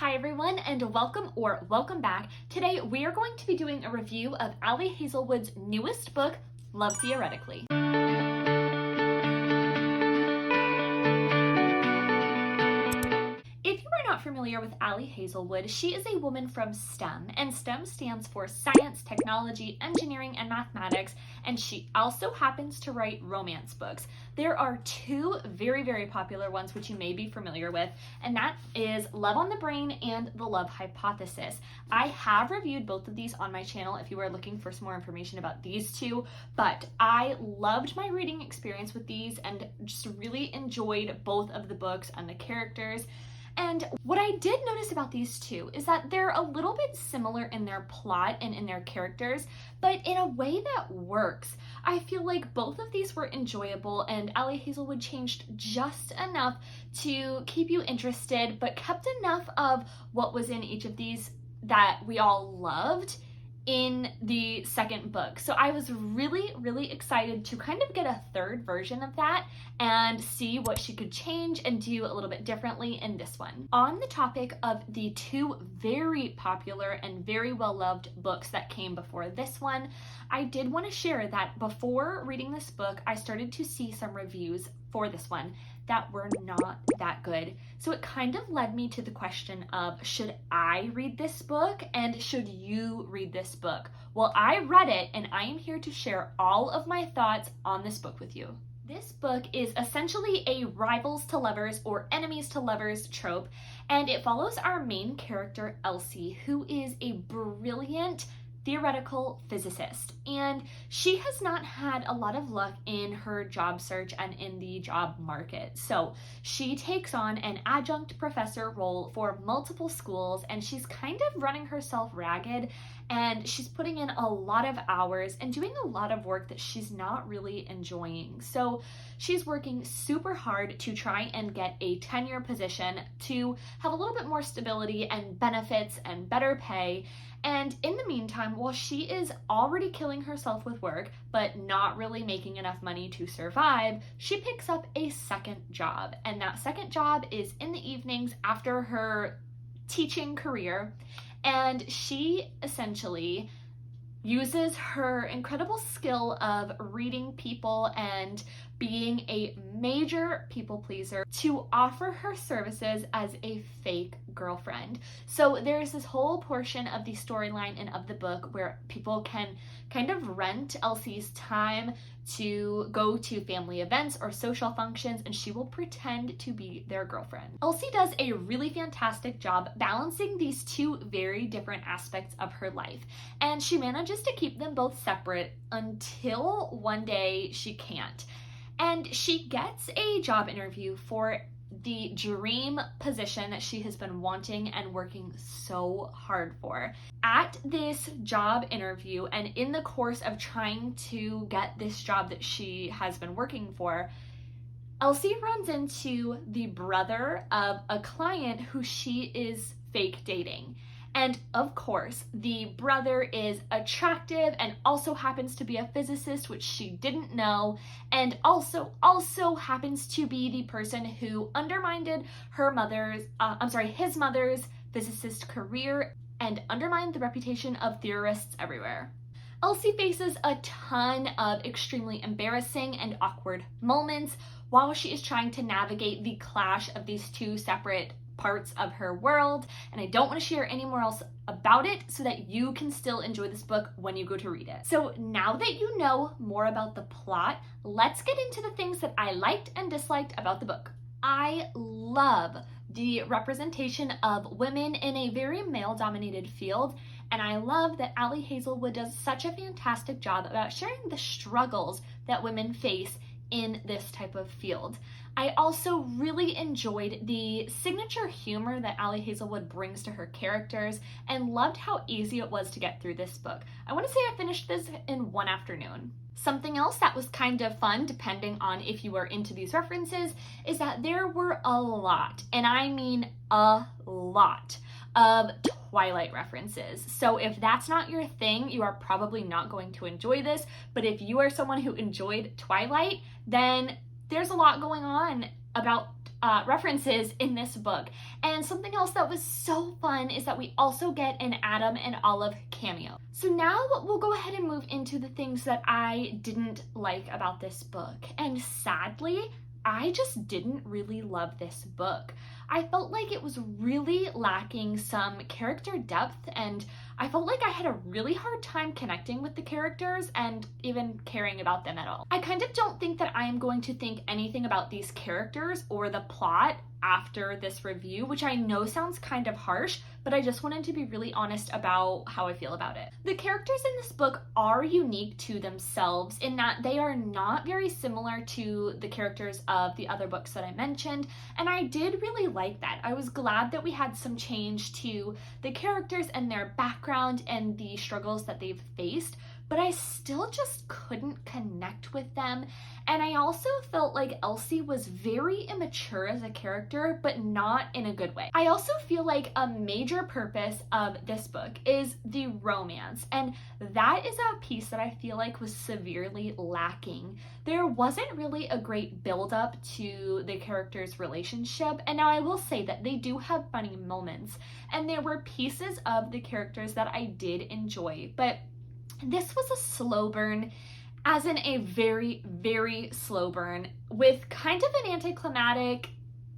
Hi everyone, and welcome back. Today we are going to be doing a review of Ali Hazelwood's newest book, Love Theoretically. If you are not familiar with Ali Hazelwood, she is a woman from STEM, and STEM stands for Science, Technology, Engineering, and Mathematics, and she also happens to write romance books. There are two very popular ones which you may be familiar with, and that is Love on the Brain and The Love Hypothesis. I have reviewed both of these on my channel if you are looking for some more information about these two, but I loved my reading experience with these and just really enjoyed both of the books and the characters. And what I did notice about these two is that they're a little bit similar in their plot and in their characters, but in a way that works. I feel like both of these were enjoyable, and Ali Hazelwood changed just enough to keep you interested, but kept enough of what was in each of these that we all loved in the second book. So I was really excited to kind of get a third version of that and see what she could change and do a little bit differently in this one. On the topic of the two very popular and very well-loved books that came before this one, I did want to share that before reading this book, I started to see some reviews for this one that were not that good. So it kind of led me to the question of, should I read this book and should you read this book? Well, I read it and I am here to share all of my thoughts on this book with you. This book is essentially a rivals to lovers or enemies to lovers trope, and it follows our main character, Elsie, who is a brilliant theoretical physicist, and she has not had a lot of luck in her job search and in the job market. So she takes on an adjunct professor role for multiple schools, and she's kind of running herself ragged, and she's putting in a lot of hours and doing a lot of work that she's not really enjoying. So she's working super hard to try and get a tenure position to have a little bit more stability and benefits and better pay. And in the meantime, while she is already killing herself with work, but not really making enough money to survive, she picks up a second job. And that second job is in the evenings after her teaching career. And she essentially uses her incredible skill of reading people and being a major people pleaser to offer her services as a fake girlfriend. So there's this whole portion of the storyline and of the book where people can kind of rent Elsie's time to go to family events or social functions, and she will pretend to be their girlfriend. Elsie does a really fantastic job balancing these two very different aspects of her life, and she manages to keep them both separate until one day she can't. And she gets a job interview for the dream position that she has been wanting and working so hard for. At this job interview, and in the course of trying to get this job that she has been working for, Elsie runs into the brother of a client who she is fake dating. And of course, the brother is attractive and also happens to be a physicist, which she didn't know, and also happens to be the person who undermined his mother's physicist career and undermined the reputation of theorists everywhere. Elsie faces a ton of extremely embarrassing and awkward moments while she is trying to navigate the clash of these two separate parts of her world, and I don't want to share any more else about it so that you can still enjoy this book when you go to read it. So now that you know more about the plot, let's get into the things that I liked and disliked about the book. I love the representation of women in a very male-dominated field, and I love that Ali Hazelwood does such a fantastic job about sharing the struggles that women face in this type of field. I also really enjoyed the signature humor that Ali Hazelwood brings to her characters and loved how easy it was to get through this book. I want to say I finished this in one afternoon. Something else that was kind of fun, depending on if you are into these references, is that there were a lot, and I mean a lot, of Twilight references. So if that's not your thing, you are probably not going to enjoy this, but if you are someone who enjoyed Twilight, then there's a lot going on about references in this book. And something else that was so fun is that we also get an Adam and Olive cameo. So now we'll go ahead and move into the things that I didn't like about this book. And sadly, I just didn't really love this book. I felt like it was really lacking some character depth, and I felt like I had a really hard time connecting with the characters and even caring about them at all. I kind of don't think that I am going to think anything about these characters or the plot after this review, which I know sounds kind of harsh, but I just wanted to be really honest about how I feel about it. The characters in this book are unique to themselves in that they are not very similar to the characters of the other books that I mentioned, and I did really like that. I was glad that we had some change to the characters and their background and the struggles that they've faced, but I still just couldn't connect with them. And I also felt like Elsie was very immature as a character, but not in a good way. I also feel like a major purpose of this book is the romance, and that is a piece that I feel like was severely lacking. There wasn't really a great build-up to the characters' relationship, and now I will say that they do have funny moments, and there were pieces of the characters that I did enjoy, but this was a slow burn, as in a very, very slow burn, with kind of an anticlimactic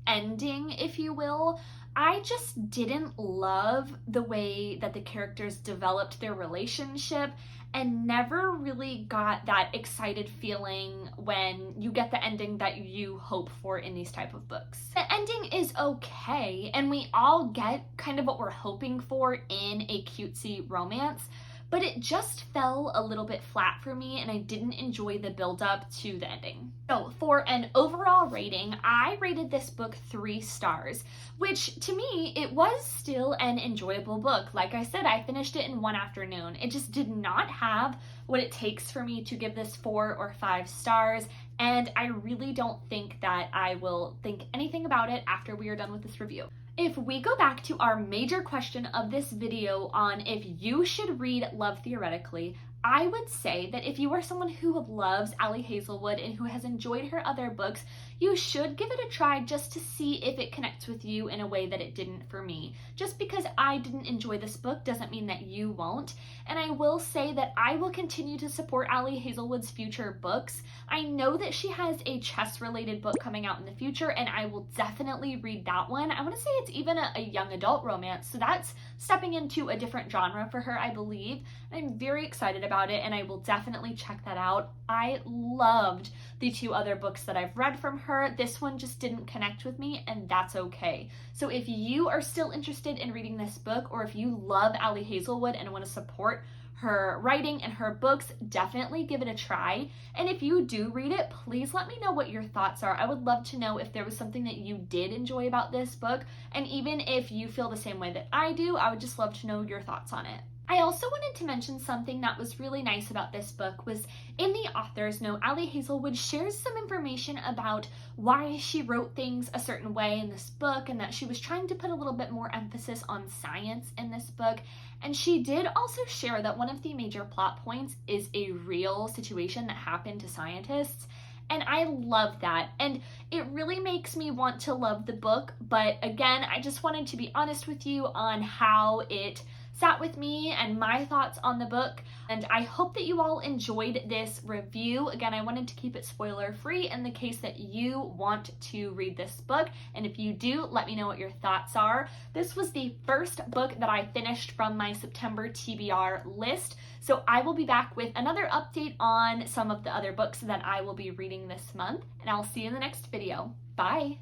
ending, if you will. I just didn't love the way that the characters developed their relationship and never really got that excited feeling when you get the ending that you hope for in these type of books. The ending is okay, and we all get kind of what we're hoping for in a cutesy romance, but it just fell a little bit flat for me, and I didn't enjoy the build-up to the ending. So for an overall rating, I rated this book 3 stars, which to me, it was still an enjoyable book. Like I said, I finished it in one afternoon. It just did not have what it takes for me to give this 4 or 5 stars, and I really don't think that I will think anything about it after we are done with this review. If we go back to our major question of this video on if you should read Love Theoretically, I would say that if you are someone who loves Ali Hazelwood and who has enjoyed her other books, you should give it a try just to see if it connects with you in a way that it didn't for me. Just because I didn't enjoy this book doesn't mean that you won't. And I will say that I will continue to support Ali Hazelwood's future books. I know that she has a chess-related book coming out in the future, and I will definitely read that one. I want to say it's even a young adult romance, so that's stepping into a different genre for her, I believe. I'm very excited about it, and I will definitely check that out. I loved the 2 other books that I've read from her. This one just didn't connect with me, and that's okay. So if you are still interested in reading this book, or if you love Ali Hazelwood and want to support her writing and her books, definitely give it a try. And if you do read it, please let me know what your thoughts are. I would love to know if there was something that you did enjoy about this book, and even if you feel the same way that I do, I would just love to know your thoughts on it. I also wanted to mention something that was really nice about this book was in the author's note, Ali Hazelwood shares some information about why she wrote things a certain way in this book, and that she was trying to put a little bit more emphasis on science in this book. And she did also share that one of the major plot points is a real situation that happened to scientists. And I love that, and it really makes me want to love the book. But again, I just wanted to be honest with you on how it sat with me and my thoughts on the book, and I hope that you all enjoyed this review. Again, I wanted to keep it spoiler free in the case that you want to read this book, and if you do, let me know what your thoughts are. This was the first book that I finished from my September TBR list, so I will be back with another update on some of the other books that I will be reading this month, and I'll see you in the next video. Bye!